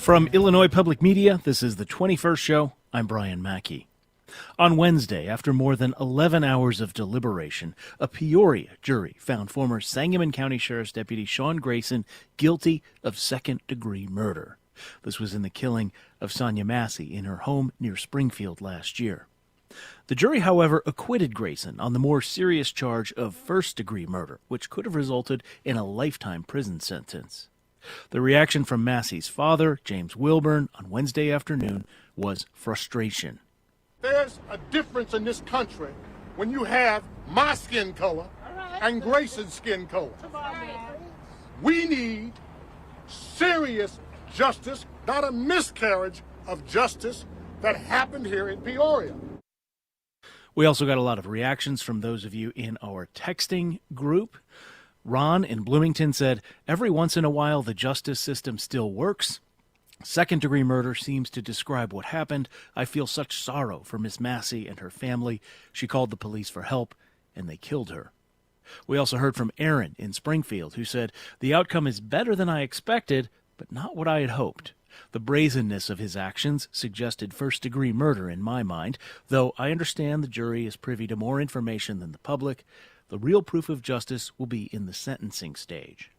From Illinois Public Media, this is the 21st Show. I'm Brian Mackey. On Wednesday, after more than 11 hours of deliberation, a Peoria jury found former Sangamon County Sheriff's Deputy Sean Grayson guilty of second-degree murder. This was in the killing of Sonya Massey in her home near Springfield last year. The jury, however, acquitted Grayson on the more serious charge of first-degree murder, which could have resulted in a lifetime prison sentence. The reaction from Massey's father, James Wilburn, on Wednesday afternoon was frustration. There's a difference in this country when you have my skin color and Grayson's skin color. We need serious justice, not a miscarriage of justice that happened here in Peoria. We also got a lot of reactions from those of you in our texting group. Ron in Bloomington said, "Every once in a while the justice system still works. Second-degree murder seems to describe what happened. I feel such sorrow for Miss Massey and her family. She called the police for help, and they killed her." We also heard from Aaron in Springfield, who said, "The outcome is better than I expected, but not what I had hoped. The brazenness of his actions suggested first-degree murder in my mind, though I understand the jury is privy to more information than the public. The real proof of justice will be in the sentencing stage."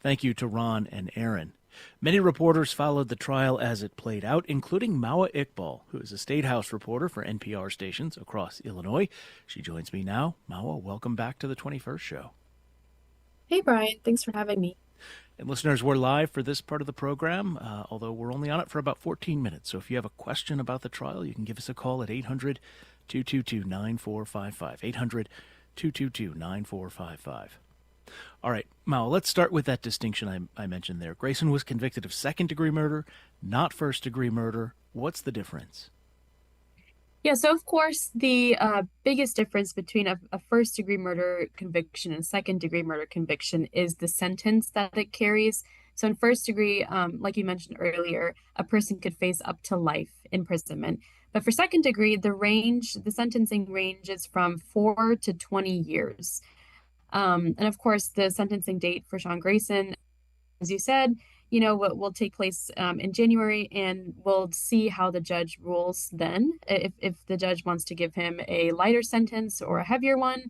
Thank you to Ron and Aaron. Many reporters followed the trial as it played out, including Mawa Iqbal, who is a State House reporter for NPR stations across Illinois. She joins me now. Mawa, welcome back to the 21st Show. Hey, Brian. Thanks for having me. And listeners, we're live for this part of the program, although we're only on it for about 14 minutes. So if you have a question about the trial, you can give us a call at 800-222-9455. 800-222-9455. All right, Mao, let's start with that distinction I mentioned there. Grayson was convicted of second-degree murder, not first-degree murder. What's the difference? Yeah, so of course, the biggest difference between a first-degree murder conviction and second-degree murder conviction is the sentence that it carries. So in first-degree, like you mentioned earlier, a person could face up to life imprisonment. But for second-degree, the sentencing range is from 4 to 20 years. And of course, the sentencing date for Sean Grayson, as you said, will take place in January, and we'll see how the judge rules then. If the judge wants to give him a lighter sentence or a heavier one,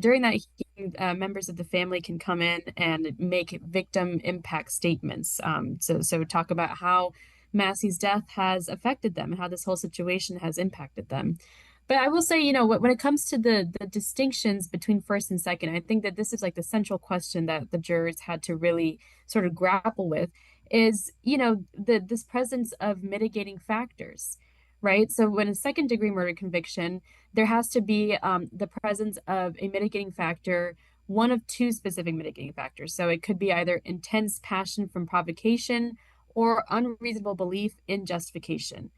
during that hearing, members of the family can come in and make victim impact statements. So talk about how Massey's death has affected them and how this whole situation has impacted them. But I will say, when it comes to the distinctions between first and second, I think that this is like the central question that the jurors had to really sort of grapple with is, this presence of mitigating factors, right? So when a second-degree murder conviction, there has to be the presence of a mitigating factor, one of two specific mitigating factors. So it could be either intense passion from provocation or unreasonable belief in justification.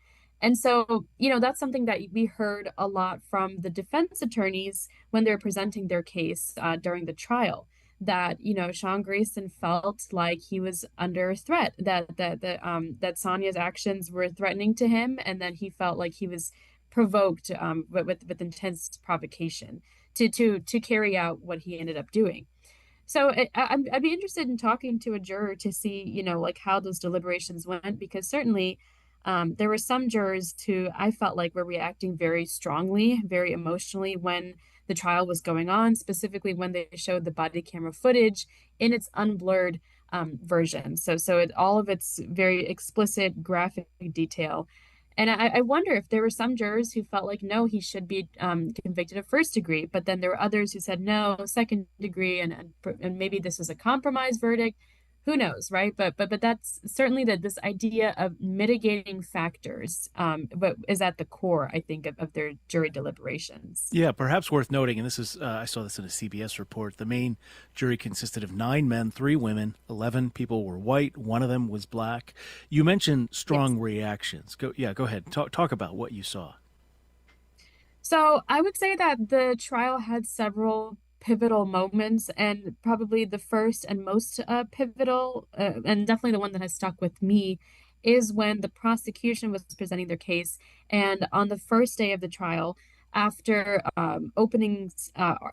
And so, that's something that we heard a lot from the defense attorneys when they're presenting their case during the trial, that, Sean Grayson felt like he was under threat, that Sonya's actions were threatening to him, and then he felt like he was provoked with intense provocation to carry out what he ended up doing. So I'd be interested in talking to a juror to see, how those deliberations went, because certainly there were some jurors who I felt like were reacting very strongly, very emotionally when the trial was going on, specifically when they showed the body camera footage in its unblurred version. So all of its very explicit graphic detail. And I wonder if there were some jurors who felt like, no, he should be convicted of first degree, but then there were others who said, no, second degree, and maybe this is a compromise verdict. Who knows, right? But that's certainly this idea of mitigating factors, but is at the core, I think, of their jury deliberations. Yeah, perhaps worth noting, and this is I saw this in a CBS report. The main jury consisted of 9 men, 3 women, 11 people were white, one of them was black. You mentioned strong reactions. Go ahead. Talk about what you saw. So I would say that the trial had several pivotal moments, and probably the first and most pivotal, and definitely the one that has stuck with me, is when the prosecution was presenting their case, and on the first day of the trial, after opening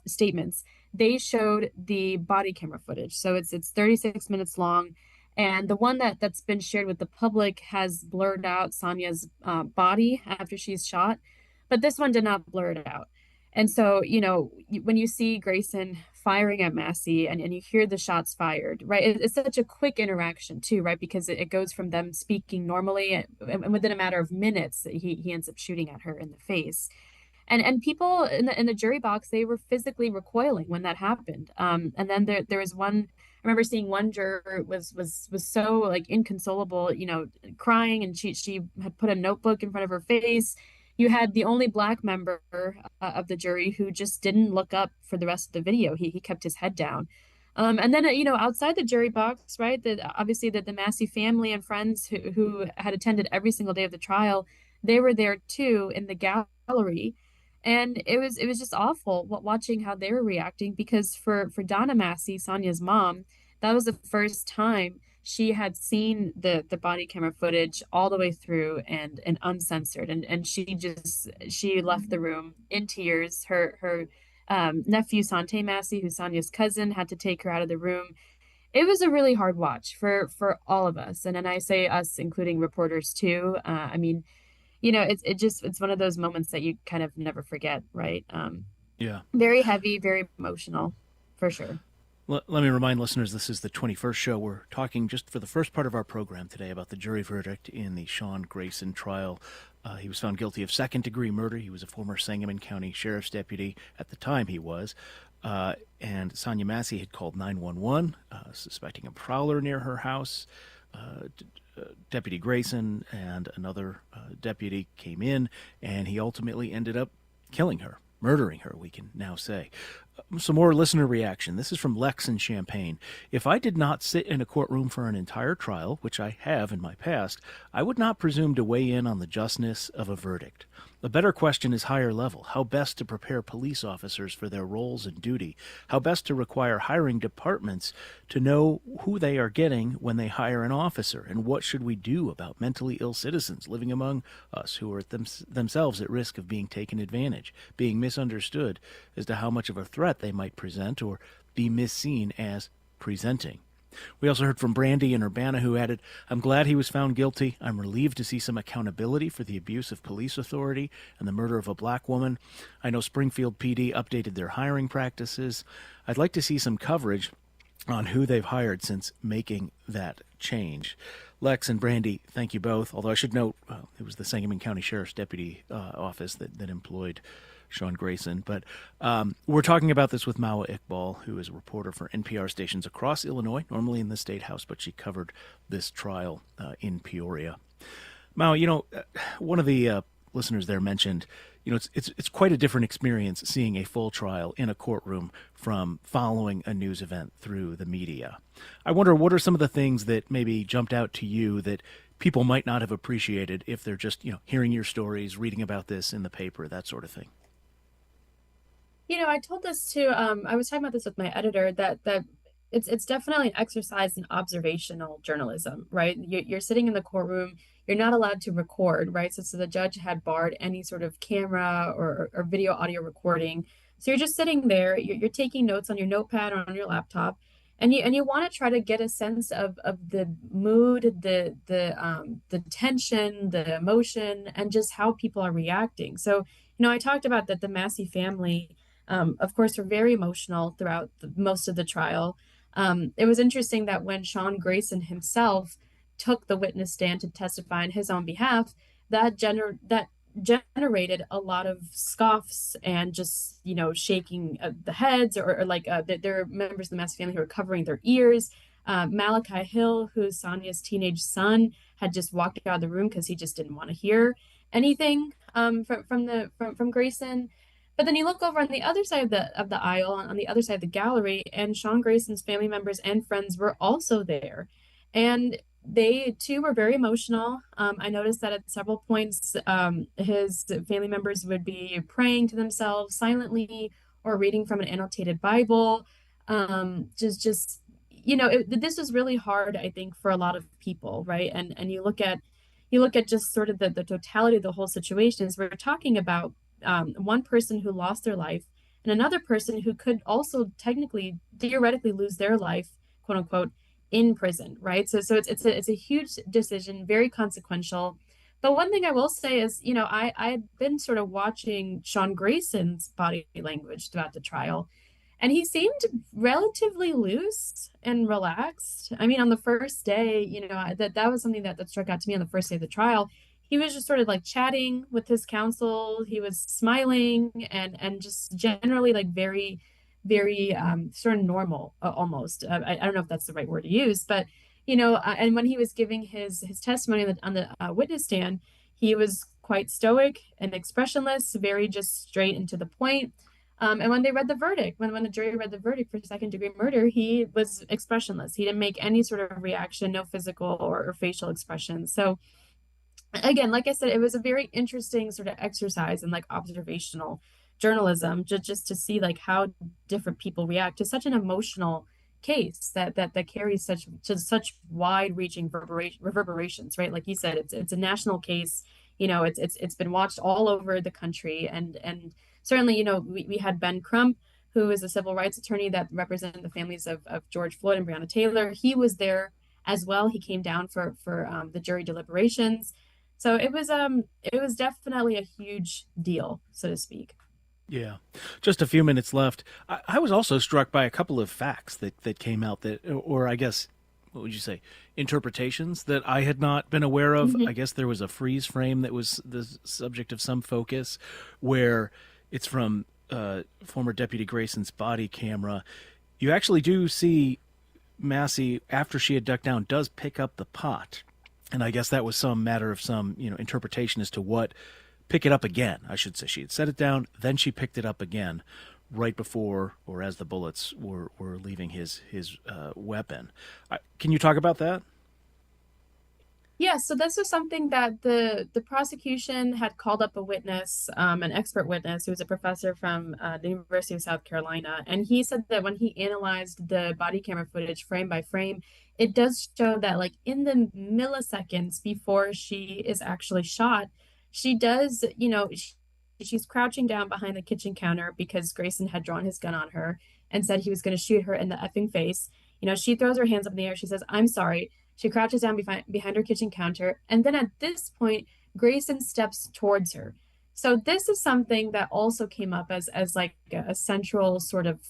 statements, they showed the body camera footage. So it's 36 minutes long, And the one that's been shared with the public has blurred out Sonya's body after she's shot, but this one did not blur it out. And so, when you see Grayson firing at Massey and you hear the shots fired, right? It's such a quick interaction too, right? Because it goes from them speaking normally and within a matter of minutes, he ends up shooting at her in the face. And people in the jury box, they were physically recoiling when that happened. And then there was one. I remember seeing one juror was so like inconsolable, crying, and she had put a notebook in front of her face. You had the only black member of the jury who just didn't look up for the rest of the video. He kept his head down. And then outside the jury box, right? Obviously the Massey family and friends who had attended every single day of the trial, they were there too in the gallery, and it was just awful watching how they were reacting, because for Donna Massey, Sonya's mom, that was the first time she had seen the body camera footage all the way through and uncensored, and she left the room in tears. Her nephew Sante Massey, who's Sonya's cousin, had to take her out of the room. It was a really hard watch for all of us, and I say us, including reporters too. I mean, it's one of those moments that you kind of never forget, right? Yeah. Very heavy, very emotional, for sure. Let me remind listeners, this is the 21st show. We're talking just for the first part of our program today about the jury verdict in the Sean Grayson trial. He was found guilty of second-degree murder. He was a former Sangamon County sheriff's deputy at the time he was. And Sonya Massey had called 911, suspecting a prowler near her house. Deputy Grayson and another deputy came in, and he ultimately ended up killing her, murdering her, we can now say. Some more listener reaction. This is from Lex in Champaign. If I did not sit in a courtroom for an entire trial, which I have in my past, I would not presume to weigh in on the justness of a verdict. A better question is higher level. How best to prepare police officers for their roles and duty? How best to require hiring departments to know who they are getting when they hire an officer? And what should we do about mentally ill citizens living among us who are themselves at risk of being taken advantage, being misunderstood as to how much of a threat they might present or be misseen as presenting? We also heard from Brandy in Urbana, who added, I'm glad he was found guilty. I'm relieved to see some accountability for the abuse of police authority and the murder of a black woman. I know Springfield PD updated their hiring practices. I'd like to see some coverage on who they've hired since making that change. Lex and Brandy, thank you both. Although I should note, it was the Sangamon County Sheriff's Deputy Office that employed Sean Grayson. But we're talking about this with Mawa Iqbal, who is a reporter for NPR stations across Illinois, normally in the State House, but she covered this trial in Peoria. Mawa, one of the listeners there mentioned, it's quite a different experience seeing a full trial in a courtroom from following a news event through the media. I wonder, what are some of the things that maybe jumped out to you that people might not have appreciated if they're just, hearing your stories, reading about this in the paper, that sort of thing? I told this to I was talking about this with my editor, that it's definitely an exercise in observational journalism, right? You're sitting in the courtroom, you're not allowed to record, right? So the judge had barred any sort of camera or video audio recording. So you're just sitting there, you're taking notes on your notepad or on your laptop, and you want to try to get a sense of the mood, the tension, the emotion, and just how people are reacting. So I talked about that the Massey family, of course, were very emotional throughout most of the trial. It was interesting that when Sean Grayson himself took the witness stand to testify on his own behalf, that generated a lot of scoffs and just shaking the heads, or like there are members of the Massey family who were covering their ears. Malachi Hill, who's Sonya's teenage son, had just walked out of the room because he just didn't want to hear anything from Grayson. But then you look over on the other side of the aisle, on the other side of the gallery, and Sean Grayson's family members and friends were also there. And they too were very emotional. I noticed that at several points, his family members would be praying to themselves silently or reading from an annotated Bible. This was really hard, I think, for a lot of people, right? And you look at just sort of the totality of the whole situation. Is we're talking about one person who lost their life and another person who could also theoretically lose their life, quote unquote, in prison, right? So it's a huge decision, very consequential. But one thing I will say is, I had been sort of watching Sean Grayson's body language throughout the trial, and he seemed relatively loose and relaxed. I mean, on the first day, that was something that struck out to me on the first day of the trial. He was just sort of like chatting with his counsel. He was smiling and just generally like very, very sort of normal, almost. I don't know if that's the right word to use, but and when he was giving his testimony on the witness stand, he was quite stoic and expressionless, very just straight and to the point. And when they read the verdict, when the jury read the verdict for second degree murder, he was expressionless. He didn't make any sort of reaction, no physical or facial expression. So again, like I said, it was a very interesting sort of exercise in like observational journalism, just to see like how different people react to such an emotional case that carries such wide-reaching reverberations, right? Like you said, it's a national case. It's been watched all over the country, and certainly, we had Ben Crump, who is a civil rights attorney that represented the families of George Floyd and Breonna Taylor. He was there as well. He came down for the jury deliberations. So it was definitely a huge deal, so to speak. Yeah. Just a few minutes left. I was also struck by a couple of facts that came out that, or I guess, what would you say, interpretations that I had not been aware of. Mm-hmm. I guess there was a freeze frame that was the subject of some focus where it's from former Deputy Grayson's body camera. You actually do see Massey, after she had ducked down, does pick up the pot. And I guess that was some matter of some, interpretation as to what pick it up again. I should say she had set it down, then she picked it up again right before or as the bullets were leaving his weapon. Can you talk about that? Yeah, so this was something that the prosecution had called up a witness, an expert witness who was a professor from the University of South Carolina, and he said that when he analyzed the body camera footage frame by frame, it does show that like in the milliseconds before she is actually shot, she does, she's crouching down behind the kitchen counter because Grayson had drawn his gun on her and said he was going to shoot her in the effing face. She throws her hands up in the air. She says, "I'm sorry." She crouches down behind her kitchen counter. And then at this point, Grayson steps towards her. So this is something that also came up as like a central sort of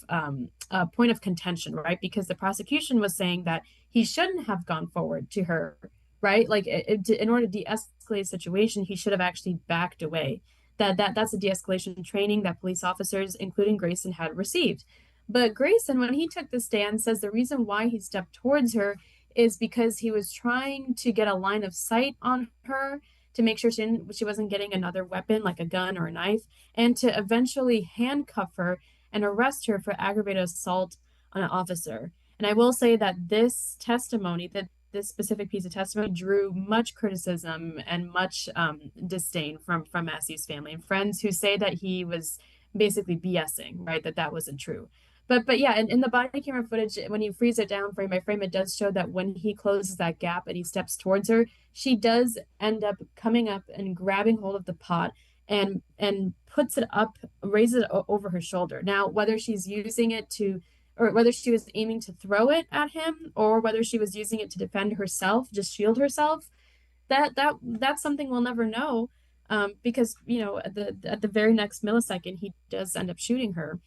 point of contention, right? Because the prosecution was saying that he shouldn't have gone forward to her, right? Like in order to de-escalate the situation, he should have actually backed away. That's a de-escalation training that police officers, including Grayson, had received. But Grayson, when he took the stand, says the reason why he stepped towards her is because he was trying to get a line of sight on her to make sure she wasn't getting another weapon like a gun or a knife, and to eventually handcuff her and arrest her for aggravated assault on an officer. And I will say that this specific piece of testimony drew much criticism and much disdain from Massey's family and friends, who say that he was basically BSing, right? That wasn't true. But yeah, in the body camera footage, when you freeze it down frame by frame, it does show that when he closes that gap and he steps towards her, she does end up coming up and grabbing hold of the pot and puts it up, raises it over her shoulder. Now, whether she's using it to, or whether she was aiming to throw it at him, or whether she was using it to defend herself, just shield herself, that's something we'll never know, because at the very next millisecond, he does end up shooting her.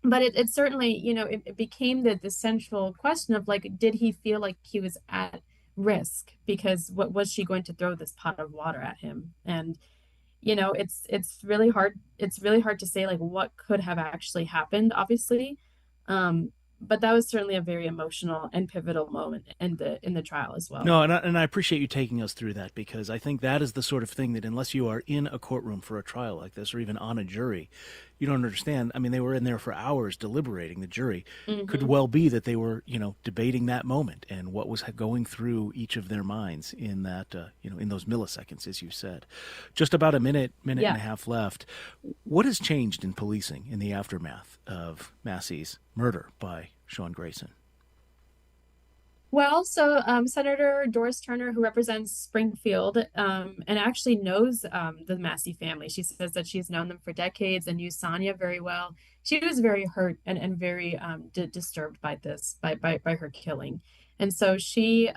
But it certainly, it became the central question of like, did he feel like he was at risk? Because what was she going to throw this pot of water at him? And it's really hard. It's really hard to say like what could have actually happened, obviously. But that was certainly a very emotional and pivotal moment in the trial as well. No, and I appreciate you taking us through that, because I think that is the sort of thing that unless you are in a courtroom for a trial like this or even on a jury, you don't understand. I mean, they were in there for hours deliberating. The jury could well be that they were, debating that moment and what was going through each of their minds in that, in those milliseconds, as you said. Just about a minute and a half left. What has changed in policing in the aftermath of Massey's murder by Sean Grayson? Well, so Senator Doris Turner, who represents Springfield, and actually knows the Massey family. She says that she's known them for decades and knew Sonya very well. She was very hurt and very disturbed by this, by her killing. And so she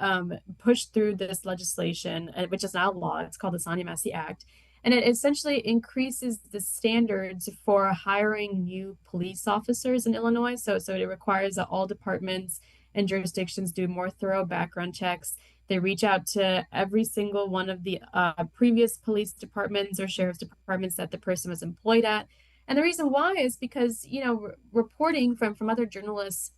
pushed through this legislation, which is now law. It's called the Sonya Massey Act. And it essentially increases the standards for hiring new police officers in Illinois. So it requires that all departments and jurisdictions do more thorough background checks. They reach out to every single one of the previous police departments or sheriff's departments that the person was employed at. And the reason why is because, reporting from other journalists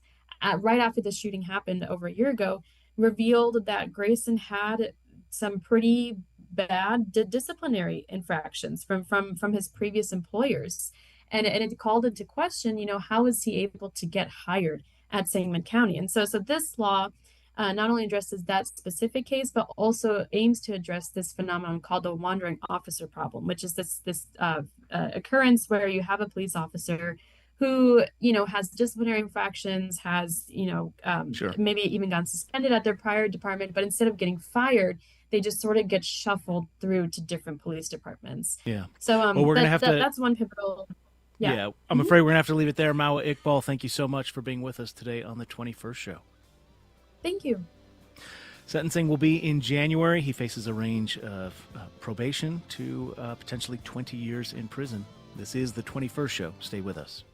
right after the shooting happened over a year ago revealed that Grayson had some pretty bad disciplinary infractions from his previous employers. And it called into question, how is he able to get hired at Sangamon County? And so this law not only addresses that specific case, but also aims to address this phenomenon called the wandering officer problem, which is this occurrence where you have a police officer who, has disciplinary infractions, has, Sure. maybe even gotten suspended at their prior department, but instead of getting fired, they just sort of get shuffled through to different police departments. Yeah. So Well, we're gonna have to. that's one pivotal. Yeah. I'm afraid we're gonna have to leave it there. Mawa Iqbal, thank you so much for being with us today on the 21st show. Thank you. Sentencing will be in January. He faces a range of probation to potentially 20 years in prison. This is the 21st show. Stay with us.